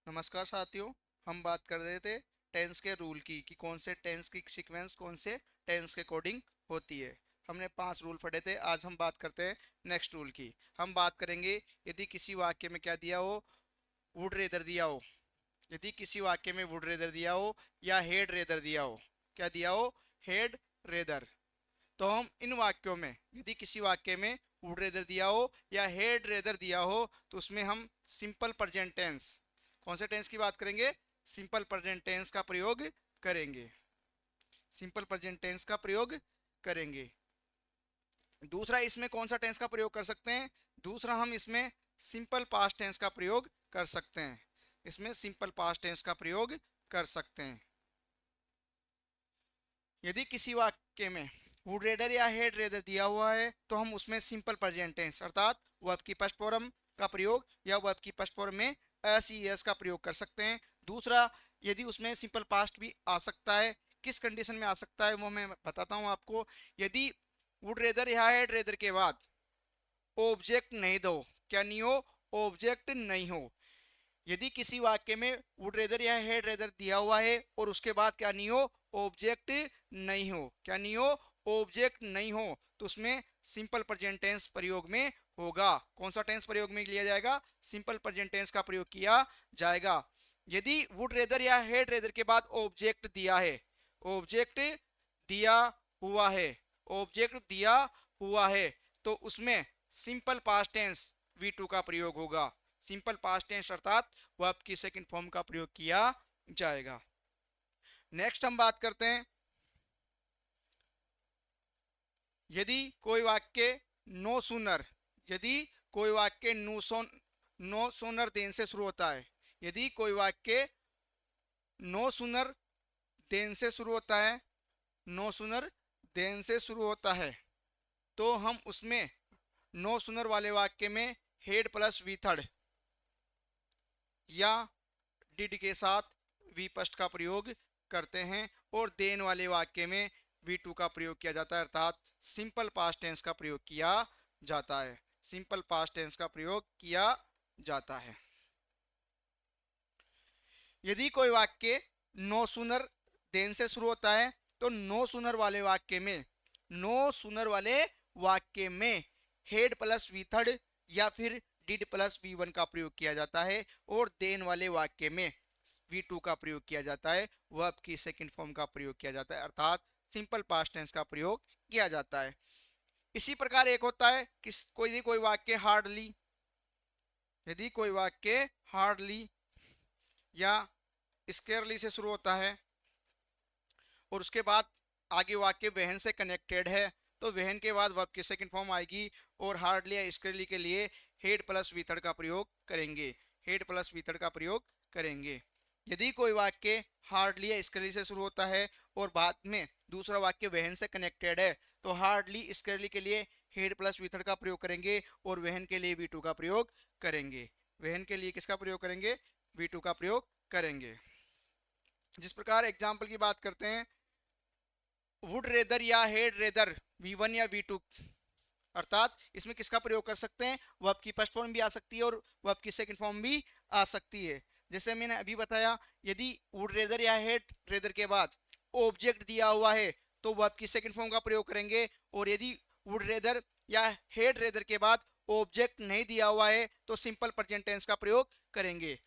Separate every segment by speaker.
Speaker 1: नमस्कार साथियों। हम बात कर रहे थे टेंस के रूल की कि कौन से टेंस की सीक्वेंस कौन से टेंस के अकॉर्डिंग होती है। हमने 5 रूल पढ़े थे। आज हम बात करते हैं नेक्स्ट रूल की। हम बात करेंगे यदि किसी वाक्य में क्या दिया हो, वुड रेदर दिया हो। यदि किसी वाक्य में वुड रेदर दिया हो या हेड रेदर दिया हो। क्या दिया हो? Head rather. तो हम इन वाक्यों में यदि किसी वाक्य में वुड रेदर दिया हो या हेड रेदर दिया हो तो उसमें हम सिंपल प्रेजेंट टेंस, कौन से टेंस की बात करेंगे? सिंपल प्रेजेंट टेंस का प्रयोग करेंगे। सिंपल प्रेजेंट टेंस का प्रयोग करेंगे। दूसरा, इसमें कौन सा टेंस का प्रयोग कर सकते हैं? दूसरा, हम इसमें सिंपल पास्ट टेंस का प्रयोग कर सकते हैं। इसमें सिंपल पास्ट टेंस का प्रयोग कर सकते हैं। यदि किसी वाक्य में वुड रेडर या हेड रेडर दिया हुआ है तो हम उसमें सिंपल प्रेजेंट टेंस अर्थात वर्ब की फर्स्ट फॉर्म का प्रयोग या वर्ब की फर्स्ट फॉर्म में एस ई एस का प्रयोग कर सकते हैं। दूसरा, यदि उसमें सिंपल पास्ट भी आ सकता है, किस कंडीशन में आ सकता है वो मैं बताता हूं आपको। यदि वुड रेदर या हेड रेदर के बाद ऑब्जेक्ट नहीं दो, क्या नहीं हो? ऑब्जेक्ट नहीं हो। यदि किसी वाक्य में वुड रेदर या हेड रेदर दिया हुआ है और उसके बाद क्या नहीं हो? ऑब्जेक्ट नहीं हो। क्या नहीं हो? ऑब्जेक्ट नहीं हो। तो उसमें सिंपल प्रेजेंट टेंस प्रयोग में होगा। कौन सा टेंस प्रयोग में लिया जाएगा? सिंपल प्रेजेंट टेंस का प्रयोग किया जाएगा। यदि वुड रेदर या हेड रेदर के बाद ऑब्जेक्ट दिया है, ऑब्जेक्ट दिया हुआ है, ऑब्जेक्ट दिया हुआ है, तो उसमें सिंपल पास्ट टेंस V2 का प्रयोग होगा। सिंपल पास्ट टेंस अर्थात वर्ब की सेकंड फॉर्म का प्रयोग किया जाएगा। नेक्स्ट हम बात करते हैं, यदि कोई वाक्य नो सूनर, यदि कोई वाक्य नो सूनर देन से शुरू होता है, यदि कोई वाक्य नो सूनर देन से शुरू होता है, नो सूनर देन से शुरू होता है, तो हम उसमें नो सूनर वाले वाक्य में हेड प्लस वी थर्ड या डिड के साथ वी फर्स्ट का प्रयोग करते हैं और देन वाले वाक्य में V2 का प्रयोग किया जाता है अर्थात सिंपल पास्ट टेंस का प्रयोग किया जाता है। सिंपल पास्ट टेंस का प्रयोग किया जाता है। यदि कोई वाक्य नो सूनर देन से शुरू होता है तो नो सूनर वाले वाक्य में, नो सूनर वाले वाक्य में हेड प्लस वी थर्ड या फिर डिड प्लस V1 का प्रयोग किया जाता है और देन वाले वाक्य में V2 का प्रयोग किया जाता है, वर्ब की सेकंड फॉर्म का प्रयोग किया जाता है अर्थात सिंपल पास्ट टेंस का प्रयोग किया जाता है। इसी प्रकार एक होता है कि कोई वाक्य हार्डली, यदि कोई वाक्य हार्डली या स्केयरली से शुरू होता है और उसके बाद आगे वाक्य वहन से कनेक्टेड है तो वहन के बाद वर्ब की सेकंड फॉर्म आएगी और हार्डली या स्केयरली के लिए हेड प्लस वी थर्ड का प्रयोग करेंगे। हेड प्लस वी थर्ड का प्रयोग करेंगे। यदि कोई वाक्य हार्डली या स्केयरली से शुरू होता है और बाद में दूसरा वाक्य वहन से कनेक्टेड है तो हार्डली स्केयरली के लिए हेड प्लस वी थर्ड का प्रयोग करेंगे और वहन के लिए V2 का प्रयोग करेंगे। वहन के लिए किसका प्रयोग करेंगे? V2 का प्रयोग करेंगे। जिस प्रकार एग्जाम्पल की बात करते हैं, वुड रेदर या हेड रेदर V1 या V2, अर्थात इसमें किसका प्रयोग कर सकते हैं? वर्ब की फर्स्ट फॉर्म भी आ सकती है और वर्ब की सेकंड फॉर्म भी आ सकती है। जैसे मैंने अभी बताया, यदि वुड रेदर या हेड रेदर के बाद ऑब्जेक्ट दिया हुआ है तो वर्ब की सेकंड फॉर्म का प्रयोग करेंगे और यदि वुड रेदर या हेड रेदर के बाद ऑब्जेक्ट नहीं दिया हुआ है तो सिंपल प्रेजेंट टेंस का प्रयोग करेंगे।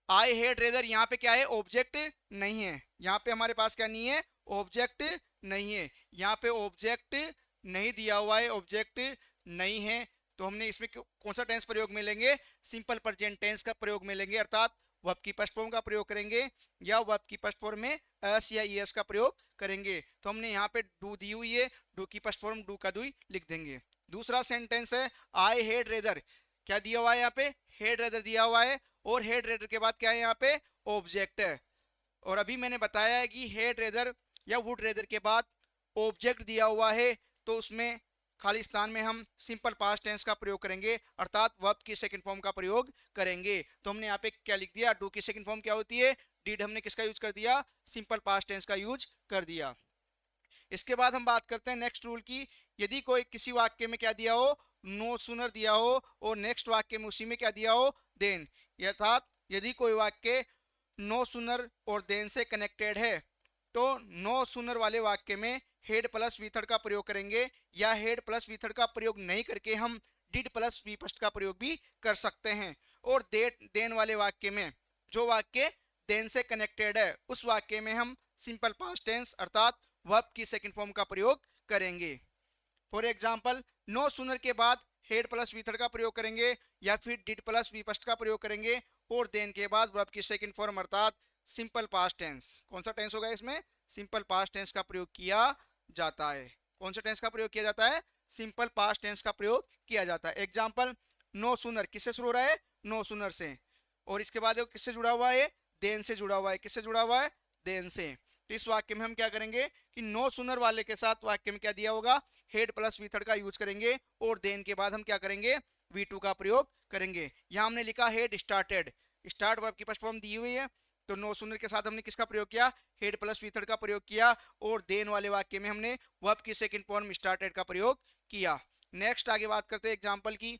Speaker 1: आई हेड रेदर, यहाँ पे क्या है? ऑब्जेक्ट नहीं है। यहाँ पे हमारे पास क्या नहीं है? ऑब्जेक्ट नहीं है। यहाँ पे ऑब्जेक्ट नहीं दिया हुआ है, ऑब्जेक्ट नहीं है, तो हमने इसमें कौन सा टेंस प्रयोग में लेंगे? सिंपल प्रेजेंट टेंस का प्रयोग में लेंगे अर्थात वर्ब की फर्स्ट फॉर्म का प्रयोग करेंगे या वर्ब की फर्स्ट फॉर्म में एस या ईएस का प्रयोग करेंगे। तो हमने यहाँ पे डू दी हुई है, डू की फर्स्ट फॉर्म डू का डू लिख देंगे। दूसरा सेंटेंस है आई हेड रेदर। क्या दिया हुआ है यहाँ पे? हेड रेदर दिया हुआ है और हेड रेदर के बाद क्या है? यहाँ पे ऑब्जेक्ट है। और अभी मैंने बताया है कि हेड रेदर या वुड रेदर के बाद ऑब्जेक्ट दिया हुआ है तो उसमें खाली स्थान में हम सिंपल पास्ट टेंस का प्रयोग करेंगे अर्थात वर्ब की सेकंड फॉर्म का प्रयोग करेंगे। तो हमने यहाँ पे क्या लिख दिया? डू की सेकंड फॉर्म क्या होती है? डिड हमने किसका यूज कर दिया? सिंपल पास्ट टेंस का यूज कर दिया। इसके बाद हम बात करते हैं नेक्स्ट रूल की। यदि कोई किसी वाक्य में क्या दिया हो? नो सूनर दिया हो और नेक्स्ट वाक्य में उसी में क्या दिया हो? देन, अर्थात यदि कोई वाक्य नो सूनर और देन से कनेक्टेड है तो नो सूनर वाले वाक्य में हेड प्लस वी थर्ड का प्रयोग करेंगे, या हेड प्लस वी थर्ड का प्रयोग नहीं करके हम डिड प्लस वी फर्स्ट का प्रयोग भी कर सकते हैं। और देन वाले वाक्य में, जो वाक्य देन से कनेक्टेड है, उस वाक्य में हम सिंपल पास्ट टेंस अर्थात वर्ब की सेकंड फॉर्म का प्रयोग करेंगे। फॉर एग्जाम्पल, नो सूनर के बाद हेड प्लस वी थर्ड का प्रयोग करेंगे या फिर डिड प्लस वी फर्स्ट का प्रयोग करेंगे, और देन के बाद वर्ब की सेकंड फॉर्म अर्थात सिंपल पास्ट टेंस, कौन सा टेंस होगा इसमें, सिंपल पास्ट टेंस का प्रयोग किया जाता है। कौन सा टेंस का प्रयोग किया जाता है, सिंपल पास्ट टेंस का प्रयोग किया जाता है। एग्जाम्पल, नो सूनर किससे शुरू हो रहा है, नो सूनर से, और इसके बाद किससे जुड़ा हुआ है, देन से जुड़ा हुआ है। किससे जुड़ा हुआ है, देन से। तो इस वाक्य में हम क्या करेंगे कि नो सूनर वाले के साथ वाक्य में क्या दिया होगा, हेड प्लस वी थर्ड का यूज करेंगे, और देन के बाद हम क्या करेंगे, वी टू का प्रयोग करेंगे। यहाँ हमने लिखा हेड स्टार्टेड, स्टार्ट वर्ब की फर्स्ट फॉर्म दी हुई है, तो नो सूनर के साथ हमने किसका प्रयोग किया, हेड प्लस वी थर्ड का प्रयोग किया, और देन वाले वाक्य में हमने वर्ब की सेकंड फॉर्म स्टार्टेड का प्रयोग किया। नेक्स्ट आगे बात करते हैं एग्जांपल की।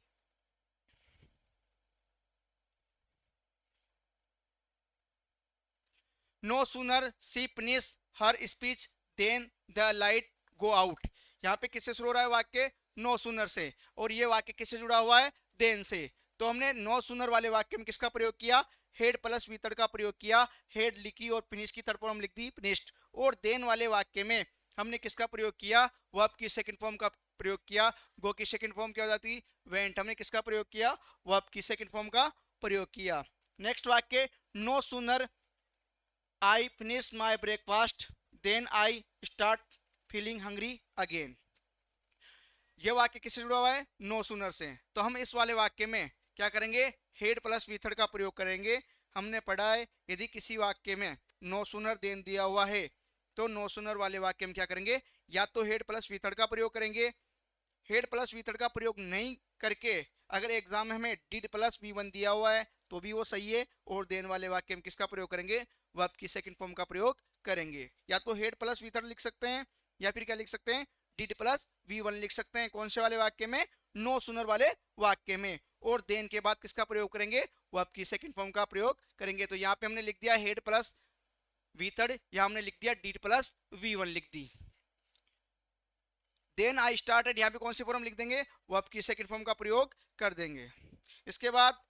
Speaker 1: No sooner she finish her speech then the light go out. यहाँ पे किससे शुरू हो रहा है वाक्य, नो सूनर से, और ये वाक्य किससे जुड़ा हुआ है, देन से। तो हमने नो सूनर वाले वाक्य में किसका प्रयोग किया, हेड प्लस वी थर्ड का प्रयोग किया, हेड लिखी और फिनिश की थर्ड फॉर्म लिख दी फिनिश्ड। और देन वाले वाक्य में हमने किसका प्रयोग किया, वर्ब की सेकंड फॉर्म का प्रयोग किया। गो की सेकंड फॉर्म क्या हो जाती, वेंट। हमने किसका प्रयोग किया, वर्ब की सेकंड फॉर्म का प्रयोग किया। नेक्स्ट वाक्य, no sooner I finish my breakfast, then I start feeling hungry again। ये वाक्य किससे जुड़ा हुआ है, नो सूनर से। तो हम इस वाले वाक्य में क्या करेंगे, हेड प्लस वी थर्ड का प्रयोग करेंगे। हमने पढ़ा है यदि किसी वाक्य में नो सूनर देन दिया हुआ है तो नो सूनर वाले वाक्य में क्या करेंगे, या तो हेड प्लस वी थर्ड का प्रयोग करेंगे। हेड प्लस वी थर्ड का प्रयोग नहीं करके अगर एग्जाम में हमें डिड प्लस वी वन दिया हुआ है तो भी वो सही है, और देन वाले वाक्य में किसका प्रयोग करेंगे, वर्ब की सेकंड फॉर्म का प्रयोग करेंगे। या तो हेड प्लस वी थर्ड लिख सकते हैं, या फिर क्या लिख सकते हैं, डिड प्लस वी वन लिख सकते हैं। कौन से वाले वाक्य में, नो सूनर वाले वाक्य में, और देन के बाद किसका प्रयोग करेंगे, वर्ब की सेकंड फॉर्म का प्रयोग करेंगे। तो यहाँ पे हमने लिख दिया हेड प्लस वी थर्ड, या हमने लिख दिया डिड प्लस वी वन लिख दी। देन आई स्टार्टेड, यहाँ पे कौन सी फॉर्म लिख देंगे, वर्ब की सेकंड फॉर्म का प्रयोग कर देंगे। इसके बाद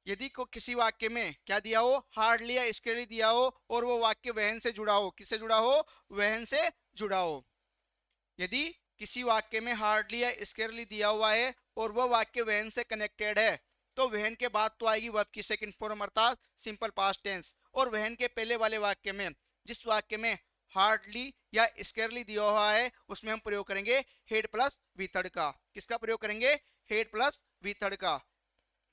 Speaker 1: यदि को किसी वाक्य में क्या दिया हो, हार्डली या स्केरली दिया हो, और वो वाक्य वहन से जुड़ा हो, किससे जुड़ा हो, वहन से जुड़ा हो। यदि किसी वाक्य में हार्डली या स्केरली दिया हुआ है और वो वाक्य वहन से कनेक्टेड है तो वहन के बाद तो आएगी वर्ब की सेकंड फॉर्म अर्थात सिंपल पास्ट टेंस, और वहन के पहले वाले वाक्य में, जिस वाक्य में हार्डली या स्केरली दिया हुआ है, उसमें हम प्रयोग करेंगे हेड प्लस वी थर्ड का। किसका प्रयोग करेंगे, हेड प्लस वी थर्ड का।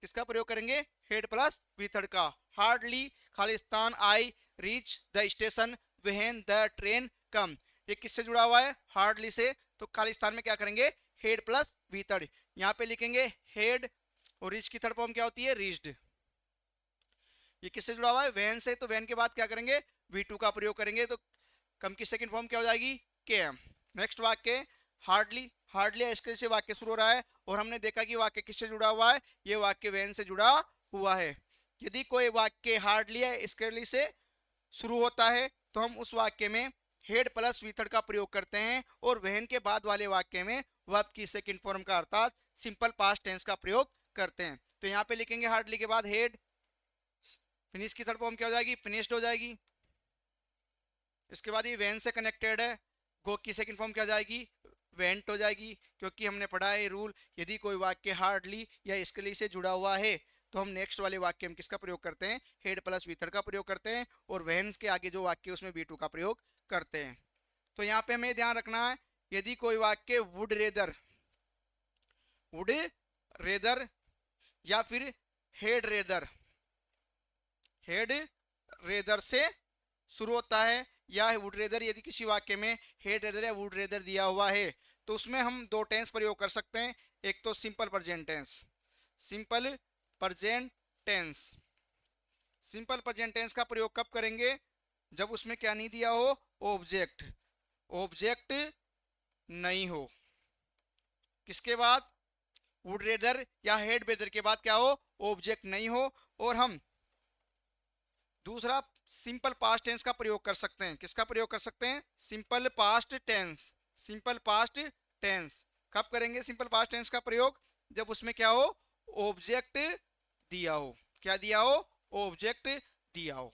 Speaker 1: किसका प्रयोग करेंगे, हेड प्लस वी थर्ड का। Hardly Khalistan I reach the station when the train कम, ये किससे जुड़ा हुआ है, हार्डली से। तो खालिस्तान में क्या करेंगे, हेड प्लस वी थर्ड। यहाँ पे लिखेंगे हेड, और रीच की थर्ड फॉर्म क्या होती है, रीच्ड। ये किससे जुड़ा हुआ है, वैन से, तो वैन के बाद क्या करेंगे, वी टू का प्रयोग करेंगे। तो कम की सेकंड फॉर्म क्या हो जाएगी, के एम। नेक्स्ट वाक्य, हार्डली, हार्डली इसके से वाक्य शुरू हो रहा है, और हमने देखा कि वाक्य किससे जुड़ा हुआ है, ये वाक्य वैन से जुड़ा हुआ है। यदि कोई वाक्य हार्डली या स्केरली से शुरू होता है तो हम उस वाक्य में हेड प्लस वी थर्ड का प्रयोग करते हैं, और वहन के बाद वाले वाक्य में वर्ब की सेकंड फॉर्म का अर्थात सिंपल पास्ट टेंस का प्रयोग करते हैं। तो यहाँ पे लिखेंगे हार्डली के बाद हेड, फिनिश की थर्ड फॉर्म क्या हो जाएगी, फिनिश्ड हो जाएगी। इसके बाद ये वैन से कनेक्टेड है, गो की सेकंड फॉर्म क्या हो जाएगी, वेंट हो जाएगी, क्योंकि हमने पढ़ा है रूल, यदि कोई वाक्य हार्डली या स्केरली से जुड़ा हुआ है तो हम नेक्स्ट वाले वाक्य में किसका प्रयोग करते हैं, हेड प्लस वी थर्ड का प्रयोग करते हैं, और वहन के आगे जो वाक्य उसमें वी टू का प्रयोग करते हैं। तो यहाँ पे हमें ध्यान रखना है, यदि कोई वाक्य वुड रेदर या फिर हेड रेदर से शुरू होता है, या वुड रेदर, यदि किसी वाक्य में हेड रेदर या वुड रेदर दिया हुआ है तो उसमें हम दो टेंस प्रयोग कर सकते हैं। एक तो simple present tense, simple present tense. Simple present tense का प्रयोग कब करेंगे, जब उसमें क्या नहीं दिया हो, ऑब्जेक्ट नहीं हो। किसके बाद, वुड रेदर या हेड रेदर के बाद क्या हो, ऑब्जेक्ट नहीं हो, और हम दूसरा सिंपल पास्ट टेंस का प्रयोग कर सकते हैं। किसका प्रयोग कर सकते हैं? Simple past tense. Simple past tense कब करेंगे सिंपल पास्ट टेंस का प्रयोग? जब उसमें क्या हो? ऑब्जेक्ट दिया हो। क्या दिया हो? ऑब्जेक्ट दिया हो।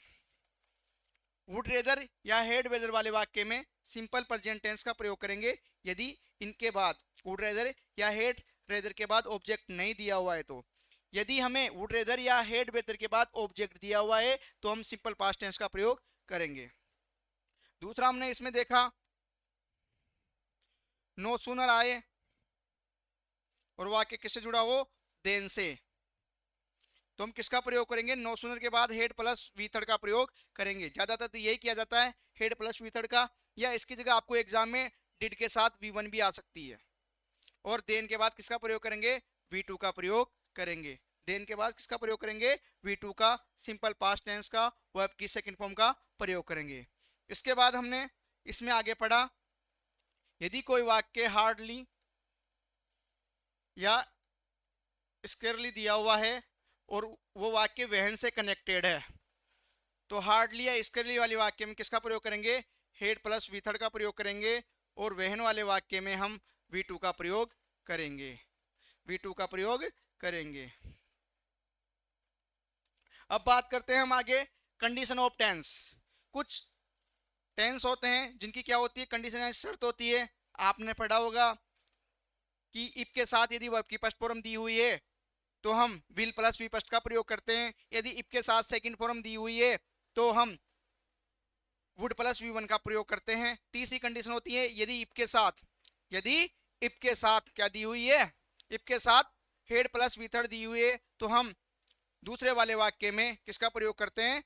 Speaker 1: वुड रेदर या हेड वेदर वाले वाक्य में सिंपल प्रेजेंट टेंस का प्रयोग करेंगे यदि इनके बाद वुड रेदर या हेड रेदर के बाद ऑब्जेक्ट नहीं दिया हुआ है। तो यदि हमें वुड रेदर या हेड वेदर के बाद ऑब्जेक्ट दिया हुआ है तो हम सिंपल पास्ट टेंस का प्रयोग करेंगे। दूसरा हमने इसमें देखा नो सूनर आए और वाक्य किससे जुड़ा हो? देन से। तो हम किसका प्रयोग करेंगे? नो सूनर के बाद हेड प्लस वी थर्ड का प्रयोग करेंगे। ज्यादातर तो यही किया जाता है, हेड प्लस वी थर्ड का, या इसकी जगह आपको एग्जाम में डिड के साथ वी1 भी आ सकती है। और देन के बाद किसका प्रयोग करेंगे? वी2 का प्रयोग करेंगे। देन के बाद किसका प्रयोग करेंगे? वी2 का, सिंपल पास्ट टेंस का, वर्ब की सेकंड फॉर्म का प्रयोग करेंगे। इसके बाद हमने इसमें आगे पढ़ा यदि कोई वाक्य हार्डली या स्केरली दिया हुआ है और वो वाक्य वहन से कनेक्टेड है तो हार्डली या स्केरली वाले वाक्य में किसका प्रयोग करेंगे? हेड प्लस वी थर्ड का प्रयोग करेंगे। और वहन वाले वाक्य में हम वी2 का प्रयोग करेंगे। वी2 का प्रयोग करेंगे। अब बात करते हैं हम आगे कंडीशन ऑफ टेंस। कुछ टेंस होते हैं जिनकी क्या होती है? कंडीशन या शर्त होती है। आपने पढ़ा होगा कि इफ के साथ यदि वर्ब की फर्स्ट फॉर्म दी हुई है तो हम विल प्लस वी फर्स्ट का प्रयोग करते हैं। यदि इफ के साथ सेकंड फॉर्म दी हुई है तो हम वुड प्लस वी1 का प्रयोग करते हैं। तीसरी कंडीशन होती है यदि इफ के साथ क्या दी हुई है? इफ के साथ हेड प्लस वी थर्ड दी हुई है तो हम दूसरे वाले वाक्य में किसका प्रयोग करते हैं?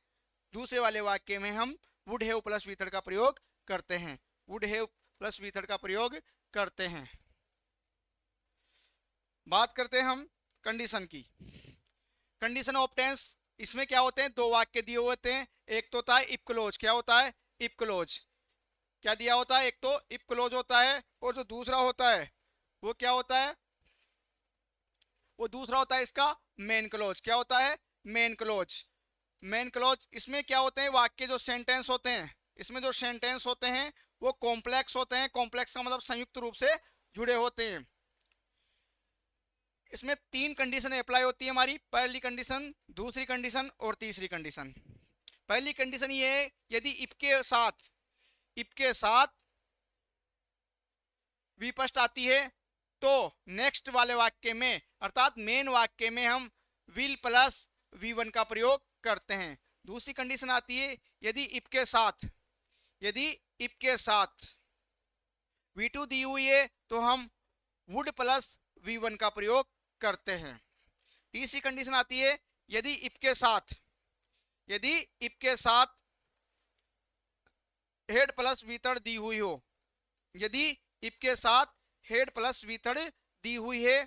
Speaker 1: दूसरे वाले वाक्य में हम would have plus V third का प्रयोग करते हैं। Would have plus V third का प्रयोग करते हैं। बात करते हैं हम कंडीशन की। कंडीशन ऑफ टेंस इसमें क्या होते हैं? दो वाक्य दिए हुए होते हैं। एक तो होता है इफ क्लोज। क्या होता है? If close. क्या दिया होता है? एक तो इफ क्लोज होता है और जो दूसरा होता है वो क्या होता है? वो दूसरा होता है इसका मेन क्लोज। क्या होता है? Main close. मेन क्लोज इसमें क्या होते हैं? वाक्य जो सेंटेंस होते हैं, इसमें जो सेंटेंस होते हैं वो कॉम्प्लेक्स होते हैं। कॉम्प्लेक्स का मतलब संयुक्त रूप से जुड़े होते हैं। इसमें तीन कंडीशन अप्लाई होती है हमारी। पहली कंडीशन, दूसरी कंडीशन और तीसरी कंडीशन। पहली कंडीशन ये है यदि इफ के साथ विपस्ट आती है तो नेक्स्ट वाले वाक्य में अर्थात मेन वाक्य में हम विल प्लस वी1 का प्रयोग करते हैं। दूसरी कंडीशन आती है यदि इफ के साथ वी2 दी हुई है तो हम वुड प्लस वी1 का प्रयोग करते हैं। तीसरी कंडीशन आती है यदि इफ के साथ हेड प्लस वी थर्ड दी हुई हो। यदि इफ के साथ हेड प्लस वी थर्ड दी हुई है,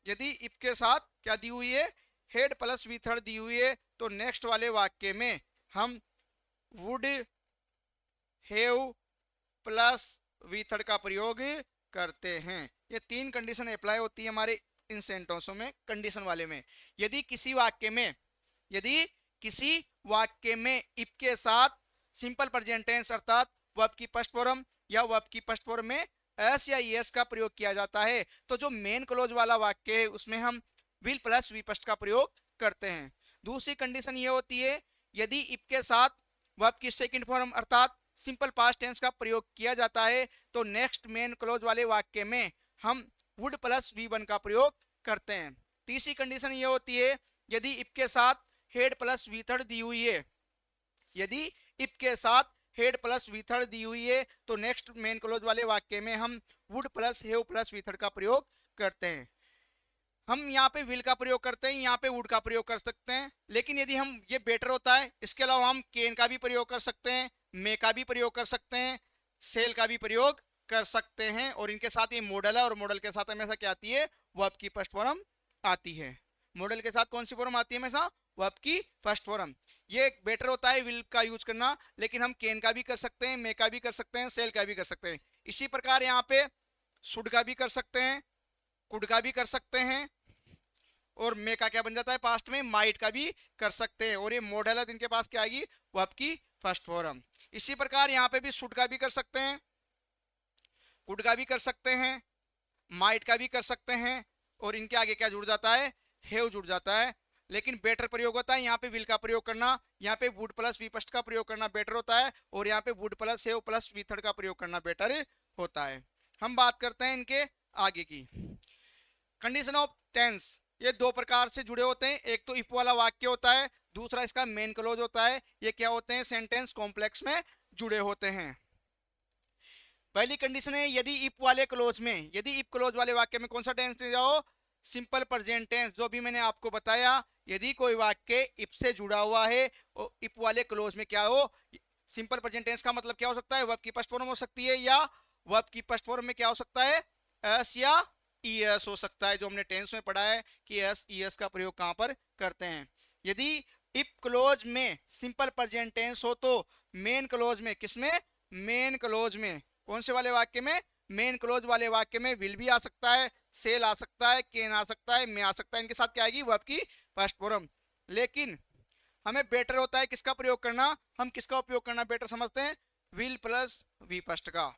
Speaker 1: यदि इफ के साथ क्या दी हुई है? हेड प्लस वी थर्ड दी हुई है तो नेक्स्ट वाले वाक्य में हम would have plus V third का प्रयोग करते हैं। ये तीन कंडीशन अप्लाई होती है हमारे इन सेंटेंसों में, कंडीशन वाले में। यदि किसी वाक्य में इफ के साथ सिंपल प्रेजेंट टेंस अर्थात वर्ब की फर्स्ट फॉर्म या वर्ब की फर्स्ट फॉर्म में एस या एस का प्रयोग किया जाता है तो जो मेन क्लोज वाला वाक्य है उसमें हम विल प्लस वी फर्स्ट का प्रयोग करते हैं। दूसरी कंडीशन ये होती है यदि इफ के साथ वर्ब की सेकंड फॉर्म अर्थात सिंपल पास्ट टेंस का प्रयोग किया जाता है तो नेक्स्ट मेन क्लोज वाले वाक्य में हम वुड प्लस वी1 का प्रयोग करते हैं। तीसरी कंडीशन ये होती है यदि इफ के साथ हेड प्लस वी थर्ड दी हुई है। यदि इफ के साथ हेड प्लस वी थर्ड दी हुई है तो नेक्स्ट मेन क्लोज वाले वाक्य में हम would plus have plus V third का प्रयोग करते हैं। हम यहाँ पे विल का प्रयोग करते हैं, यहाँ पे वुड का प्रयोग कर सकते हैं, लेकिन यदि हम ये बेटर होता है। इसके अलावा हम कैन का भी प्रयोग कर सकते हैं, मे का भी प्रयोग कर सकते हैं, सेल का भी प्रयोग कर सकते हैं। और इनके साथ ये मॉडल है और मॉडल के साथ हमेशा क्या आती है? वर्ब की फर्स्ट फॉर्म आती है। मॉडल के साथ कौन सी फॉर्म आती है? हमेशा वर्ब की फर्स्ट फॉर्म। ये बेटर होता है विल का यूज करना, लेकिन हम कैन का भी कर सकते हैं, मे का भी कर सकते हैं, सेल का भी कर सकते हैं। इसी प्रकार यहाँ पे शुड का भी कर सकते हैं, कुड का भी कर सकते हैं और मे का क्या बन जाता है पास्ट में, माइट का भी कर सकते हैं, और ये मॉडल है तो इनके पास क्या आएगी, वर्ब की फर्स्ट फॉर्म। इसी प्रकार यहाँ पे भी शुड का भी कर सकते हैं, कुड का भी कर सकते हैं, माइट का भी कर सकते हैं, और इनके आगे क्या जुड़ जाता है, हैव जुड़ जाता है। लेकिन बेटर प्रयोग होता है यहाँ पे विल का प्रयोग करना, यहाँ पे वुड प्लस वी फर्स्ट का प्रयोग करना बेटर होता है, और यहाँ पे would plus have plus V third का प्रयोग करना बेटर होता है। हम बात करते हैं इनके आगे की। कंडीशन ऑफ टेंस, ये दो प्रकार से जुड़े होते हैं, एक तो इफ वाला वाक्य होता है, दूसरा इसका मेन क्लोज होता है। ये क्या होते हैं, सेंटेंस कॉम्प्लेक्स में जुड़े होते हैं। पहली कंडीशन है यदि इफ वाले क्लोज में, यदि इफ क्लोज वाले वाक्य में कौन सा टेंस ले जाओ, सिंपल प्रेजेंट टेंस, जो भी मैंने आपको बताया। यदि कोई वाक्य इफ से जुड़ा हुआ है और इफ वाले क्लोज में क्या हो, सिंपल प्रेजेंट टेंस का मतलब क्या हो सकता है, वर्ब की फर्स्ट फॉर्म हो सकती है, या वर्ब की फर्स्ट फॉर्म में क्या हो सकता है, एस या ईएस हो सकता है, जो हमने टेंस में पढ़ा है कि एस ईएस का प्रयोग कहां पर करते हैं। यदि इफ क्लोज में सिंपल प्रेजेंट टेंस हो तो मेन क्लोज में, किसमें, मेन क्लोज में, कौन से वाले वाक्य में, मेन क्लोज वाले वाक्य में विल भी आ सकता है, सेल आ सकता है, कैन आ सकता है, मे आ सकता है, इनके साथ क्या आएगी, वर्ब की फर्स्ट फॉर्म। लेकिन हमें बेटर होता है किसका प्रयोग करना, हम किसका उपयोग करना बेटर समझते हैं, विल प्लस वी फर्स्ट का।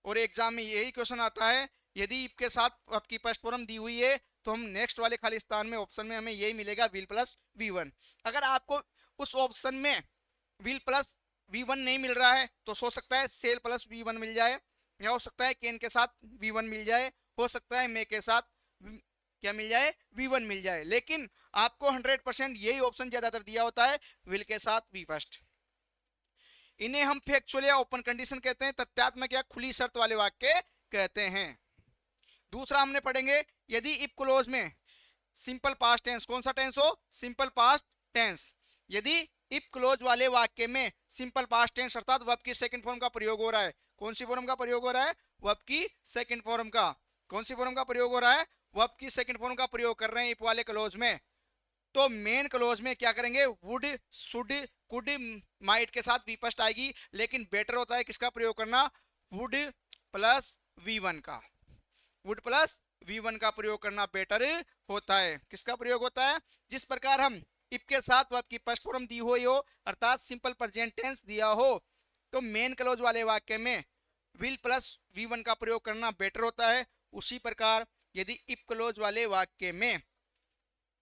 Speaker 1: और एग्जाम में यही क्वेश्चन आता है, यदि इफ के साथ वर्ब की फर्स्ट फॉर्म दी हुई है तो हम नेक्स्ट वाले खाली स्थान में ऑप्शन में हमें यही मिलेगा, विल प्लस वी वन। अगर आपको उस ऑप्शन में विल प्लस V1 नहीं मिल रहा है तो हो सकता है सेल प्लस V1 मिल जाए, या हो सकता है कैन के साथ V1 मिल जाए, हो सकता है मे के साथ क्या मिल जाए, V1 मिल जाए। लेकिन आपको 100% यही ऑप्शन ज्यादातर दिया होता है, विल के साथ वी फर्स्ट। इन्हें हम फैक्चुअल या ओपन कंडीशन कहते हैं, तथ्यात्मक या खुली शर्त वाले वाक्य कहते हैं। दूसरा हमने पढ़ेंगे, यदि इफ क्लोज में सिंपल पास्ट टेंस, कौन सा टेंस हो, सिंपल पास्ट टेंस। यदि इफ क्लोज वाले वाक्य में सिंपल पास्ट टेंस अर्थात वर्ब की सेकंड फॉर्म का प्रयोग हो रहा है, कौन सी फॉर्म का प्रयोग हो रहा है, वर्ब की सेकंड फॉर्म का, कौन सी फॉर्म का प्रयोग हो रहा है, वर्ब की सेकंड फॉर्म का प्रयोग कर रहे हैं इफ वाले क्लोज में, तो मेन क्लोज में क्या करेंगे, वुड, शुड, कुड, माइट के साथ वी फर्स्ट आएगी। लेकिन बेटर होता है किसका प्रयोग करना, वुड प्लस V1 का, वुड प्लस V1 का प्रयोग करना बेटर होता है। किसका प्रयोग होता है, जिस प्रकार हम इफ के साथ वर्ब की फर्स्ट फॉर्म दी हुई हो अर्थात सिंपल प्रेजेंट टेंस दिया हो, तो मेन क्लोज वाले वाक्य में विल प्लस V1 का प्रयोग करना बेटर होता है। उसी प्रकार यदि इफ क्लोज वाले वाक्य में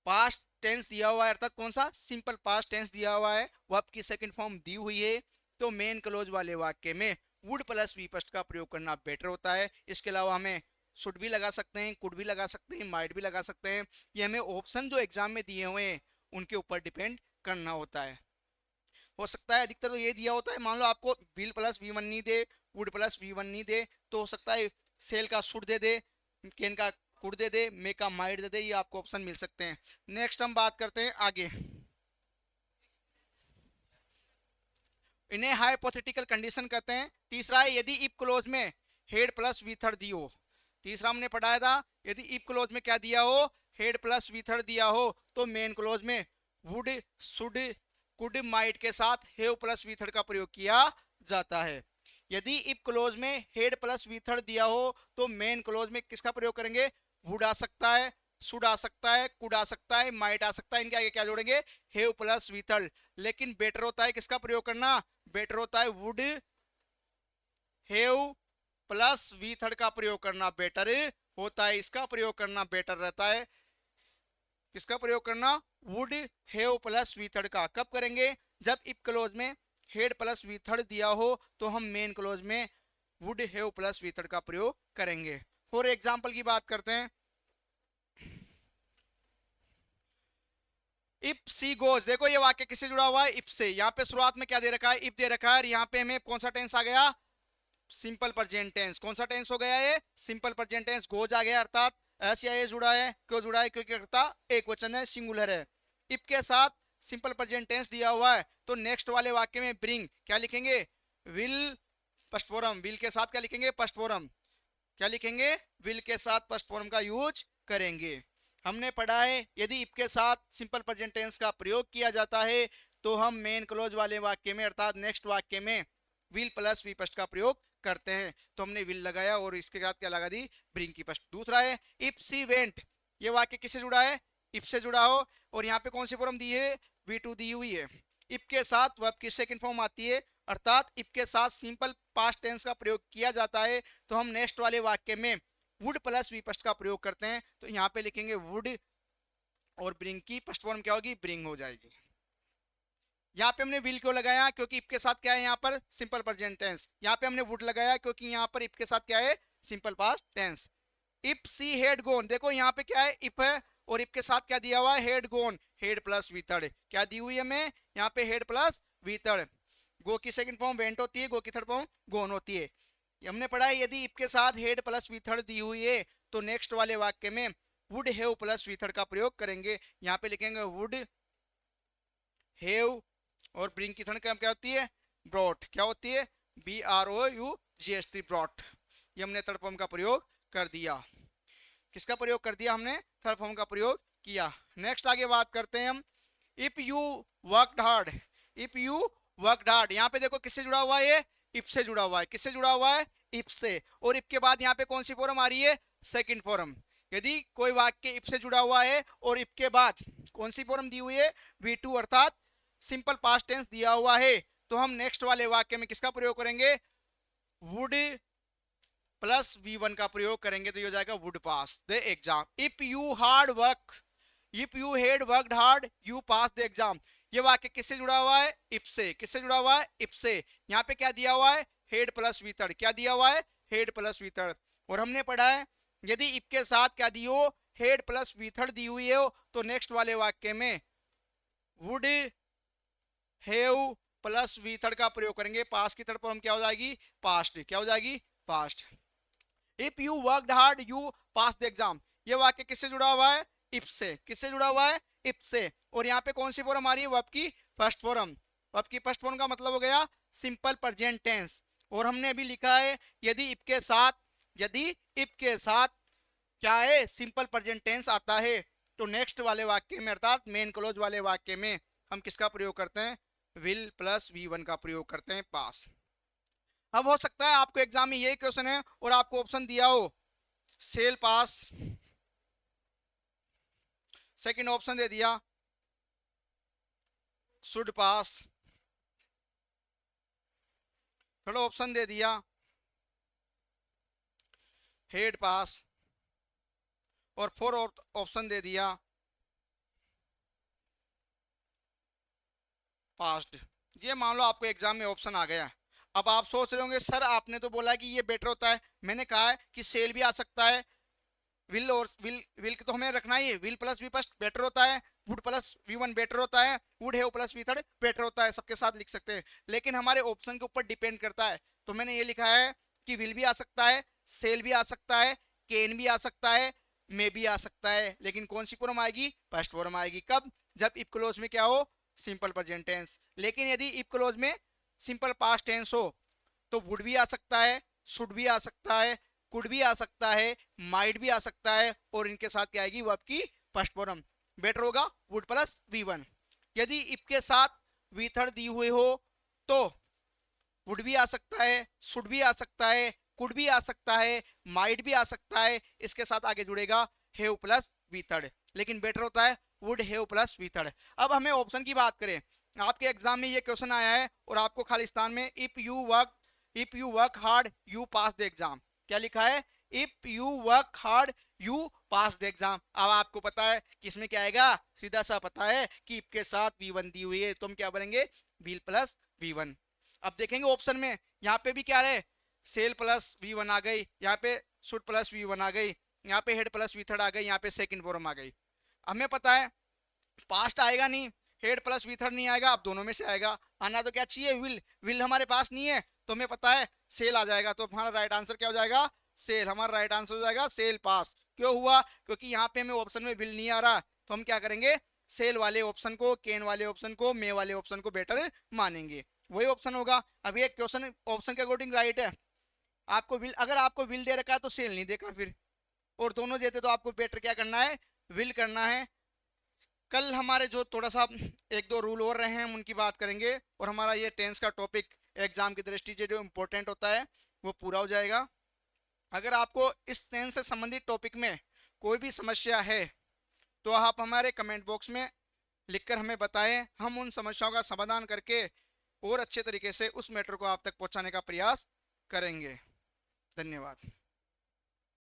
Speaker 1: पास्ट टेंस दिया हुआ है अर्थात कौन सा, सिंपल पास्ट टेंस दिया हुआ है, वर्ब की सेकंड फॉर्म दी हुई है, तो मेन क्लोज वाले वाक्य में वुड प्लस वी फर्स्ट का प्रयोग करना बेटर होता है। इसके अलावा हमें शुड भी लगा सकते हैं, कुड भी लगा सकते हैं, माइट भी लगा सकते हैं। ये हमें ऑप्शन जो एग्जाम में दिए हुए हैं उनके ऊपर डिपेंड करना होता है। हो सकता है अधिकतर तो ये दिया होता है, मान लो आपको विल प्लस V1 नहीं दे, वुड प्लस V1 नहीं दे, तो हो सकता है सेल का शुड दे दे, कैन का कुड दे दे, मे का माइट दे दे, ये आपको ऑप्शन मिल सकते हैं। नेक्स्ट हम बात करते हैं आगे, इन्हें हाइपोथेटिकल कंडीशन कहते हैं। तीसरा है यदि इफ क्लोज में हेड प्लस वी थर्ड दी हो, तीसरा हमने पढ़ाया था, यदि इफ क्लोज में क्या दिया हो, हेड प्लस वी थर्ड दिया हो, तो मेन क्लोज में वुड, शुड, कुड, माइट के साथ हैव प्लस वी थर्ड का प्रयोग किया जाता है। यदि इफ क्लोज में हेड प्लस वी थर्ड दिया हो तो मेन क्लोज में किसका प्रयोग करेंगे, वुड आ सकता है, शुड आ सकता है, कुड आ सकता है, माइट आ सकता है, इनके आगे क्या जोड़ेंगे, हैव प्लस वी थर्ड। लेकिन बेटर होता है किसका प्रयोग करना, बेटर होता है would have plus V third का प्रयोग करना बेटर होता है। इसका प्रयोग करना बेटर रहता है, किसका प्रयोग करना, would have plus V third का। कब करेंगे, जब इफ क्लोज में हेड प्लस वी थर्ड दिया हो तो हम मेन क्लोज में would have plus V third का प्रयोग करेंगे। फॉर एग्जांपल की बात करते हैं, इफ सी गोज, देखो ये वाक्य किससे जुड़ा हुआ है, इफ से। यहाँ पे शुरुआत में क्या दे रखा है, इफ दे रखा है, और यहाँ पे हमें कौन सा टेंस आ गया, सिंपल प्रेजेंट टेंस। कौन सा टेंस हो गया ये, सिंपल प्रेजेंट टेंस। गोज आ गया अर्थात एस या ए जुड़ा है, क्यों जुड़ा है, क्योंकि करता एक वचन है, सिंगुलर है। इफ के साथ सिंपल प्रेजेंट टेंस दिया हुआ है तो नेक्स्ट वाले वाक्य में ब्रिंग क्या लिखेंगे, विल फर्स्ट फॉर्म, विल के साथ क्या लिखेंगे, फर्स्ट फॉर्म, क्या लिखेंगे, विल के साथ फर्स्ट फॉर्म का यूज करेंगे। हमने पढ़ा है यदि इफ के साथ सिंपल प्रेजेंट टेंस का प्रयोग किया जाता है तो हम मेन क्लोज वाले वाक्य में अर्थात नेक्स्ट वाक्य में विल प्लस वी फर्स्ट का प्रयोग करते हैं। तो हमने विल लगाया और इसके साथ क्या लगा दी, ब्रिंग की फर्स्ट। दूसरा है इफ सी वेंट, ये वाक्य किससे जुड़ा है, इफ से जुड़ा हो, और यहाँ पे कौन सी फॉर्म दी है, V2 दी हुई है। इफ के साथ वर्ब की सेकंड फॉर्म आती है, अर्थात इफ के साथ सिंपल पास्ट टेंस का प्रयोग किया जाता है, तो हम नेक्स्ट वाले वाक्य में वुड प्लस विपस्ट का प्रयोग करते हैं। तो यहाँ पे लिखेंगे वुड और ब्रिंग की फर्स्ट फॉर्म क्या होगी, ब्रिंग हो जाएगी। यहाँ पे हमने विल क्यों लगाया, क्योंकि इफ के साथ क्या है यहाँ पर सिंपल प्रेजेंट टेंस। यहाँ पे हमने वुड लगाया क्योंकि यहाँ पर इफ के साथ क्या है, simple past tense. If she had gone, देखो यहाँ पे क्या है, इफ है और इफ के साथ क्या दिया हुआ है, had gone, had plus V third क्या दी हुई है हमें यहाँ पे, had plus V third. Go की सेकंड फॉर्म वेंट होती है, गो की थर्ड फॉर्म गोन होती है। हमने पढ़ा है यदि इफ के साथ हेड प्लस वी थर्ड दी हुई है तो नेक्स्ट वाले वाक्य में would have plus V third का प्रयोग करेंगे। यहाँ पे लिखेंगे वुड हैव, और ब्रिंग की थर्ड क्या होती है, ब्रॉट, क्या होती है, BROUGHT, ब्रॉट। ये हमने थर्ड फॉर्म का प्रयोग कर दिया। किसका प्रयोग कर दिया हमने, थर्ड फॉर्म का प्रयोग किया। नेक्स्ट आगे बात करते हैं हम, if you worked hard, if you worked hard, यहाँ पे देखो किससे जुड़ा हुआ है, ये इफ से जुड़ा हुआ है। किससे जुड़ा हुआ है, इफ से, और इफ के बाद यहाँ पे कौन सी फॉर्म आ रही है, सेकंड फॉर्म। यदि कोई वाक्य इफ से जुड़ा हुआ है और इफ के बाद कौन सी फॉर्म दी हुई है, V2 अर्थात सिंपल पास्ट टेंस दिया हुआ है, तो हम नेक्स्ट वाले वाक्य में किसका प्रयोग करेंगे, वुड प्लस V1 का प्रयोग करेंगे। तो ये हो जाएगा would pass the exam. If you hard work, if you had worked hard you pass the exam. ये वाक्य किससे जुड़ा हुआ है, इफ से। किससे जुड़ा हुआ है, इफ से। यहाँ पे क्या दिया हुआ है, हेड प्लस वी थर्ड, क्या दिया हुआ है, हेड प्लस वी थर्ड। और हमने पढ़ा है यदि इफ के साथ क्या दी हो, हेड प्लस वी थर्ड दी हुई है, तो नेक्स्ट वाले वाक्य में would have plus V third का प्रयोग करेंगे। पास्ट की थर्ड फॉर्म क्या हो जाएगी, पास्ट, क्या हो जाएगी, past. If you worked hard you pass the exam, ये वाक्य किससे जुड़ा हुआ है, इफ से। किससे जुड़ा हुआ है, इफ से। और यहाँ पे कौन सी फॉर्म आ रही है, वर्ब की फर्स्ट फॉर्म। वर्ब की फर्स्ट फॉर्म का मतलब हो गया सिंपल प्रेजेंट टेंस। और हमने अभी लिखा है यदि इफ के साथ, यदि इफ के साथ क्या है, सिंपल प्रेजेंट टेंस आता है, तो नेक्स्ट वाले वाक्य में अर्थात मेन क्लोज वाले वाक्य में हम किसका प्रयोग करते हैं, विल प्लस V1 का प्रयोग करते हैं, पास। अब हो सकता है आपको एग्जाम में यही क्वेश्चन है और आपको ऑप्शन दिया हो सेल पास, सेकंड ऑप्शन दे दिया शुड पास, थर्ड ऑप्शन दे दिया हेड पास, और फोर्थ ऑप्शन दे दिया पास्ट। ये मान लो आपको एग्जाम में ऑप्शन आ गया। अब आप सोच रहे होंगे सर आपने तो बोला कि ये बेटर होता है, मैंने कहा है कि सेल भी आ सकता है, विल और विल तो हमें रखना ही है, will plus V first better होता है, वुड प्लस V1 बेटर होता है, would have plus V third better होता है, सबके साथ लिख सकते हैं। लेकिन हमारे ऑप्शन के ऊपर डिपेंड करता है, तो मैंने ये लिखा है कि विल भी आ सकता है, सेल भी आ सकता है, कैन भी आ सकता है, मे भी आ सकता है, लेकिन कौन सी फॉर्म आएगी, फर्स्ट फॉर्म आएगी। कब, जब इफ क्लोज में क्या हो, सिंपल प्रेजेंट टेंस। लेकिन यदि इफ क्लोज में सिंपल पास्ट टेंस हो तो वुड भी आ सकता है, शुड भी आ सकता है, कुड भी आ सकता है, माइट भी आ सकता है, और इनके साथ क्या आएगी, वर्ब की फर्स्ट फॉर्म। बेटर होगा वुड प्लस V1। यदि इफ के साथ वी थर्ड दी हुई हो तो वुड भी आ सकता है, शुड भी आ सकता है, कुड भी आ सकता है, माइट भी आ सकता है, इसके साथ आगे जुड़ेगा हैव प्लस वी थर्ड, लेकिन बेटर होता है would have plus V third. अब हमें ऑप्शन की बात करें, आपके एग्जाम में ये क्वेश्चन आया है और आपको खालिस्तान में if you work hard you pass the exam, क्या लिखा है, if you work hard you pass the exam. अब आपको पता है कि इसमें क्या आएगा, सीधा सा पता है कि इफ के साथ V1 दी हुई है, तो हम क्या भरेंगे, विल प्लस V1। अब देखेंगे ऑप्शन में, यहाँ पे भी क्या है, सेल प्लस V1 आ गई, यहाँ पे शुड प्लस V1 आ गई, यहाँ पे हेड प्लस वी थर्ड आ गई, यहाँ पे सेकंड फॉर्म आ गई। हमें पता है पास्ट आएगा नहीं, हेड प्लस वी थर्ड नहीं आएगा, अब दोनों में से आएगा। आना तो क्या चाहिए, विल हमारे पास नहीं है, तो हमें पता है सेल आ जाएगा, तो हमारा राइट आंसर क्या हो जाएगा, सेल। हमारा राइट आंसर हो जाएगा सेल पास। क्यों हुआ, क्योंकि यहाँ पे हमें ऑप्शन में विल नहीं आ रहा, तो हम क्या करेंगे, सेल वाले ऑप्शन को, कैन वाले ऑप्शन को, मे वाले ऑप्शन को बेटर मानेंगे, वही ऑप्शन होगा। अब ये क्वेश्चन ऑप्शन के अकॉर्डिंग राइट है। आपको विल, अगर आपको विल दे रखा है तो सेल नहीं देखा फिर, और दोनों देते तो आपको बेटर क्या करना है, विल करना है। कल हमारे जो थोड़ा सा एक दो रूल और रहे हैं हम उनकी बात करेंगे, और हमारा ये टेंस का टॉपिक एग्जाम की दृष्टि से जो इम्पोर्टेंट होता है वो पूरा हो जाएगा। अगर आपको इस टेंस से संबंधित टॉपिक में कोई भी समस्या है तो आप हमारे कमेंट बॉक्स में लिखकर हमें बताएं, हम उन समस्याओं का समाधान करके और अच्छे तरीके से उस मैटर को आप तक पहुंचाने का प्रयास करेंगे। धन्यवाद।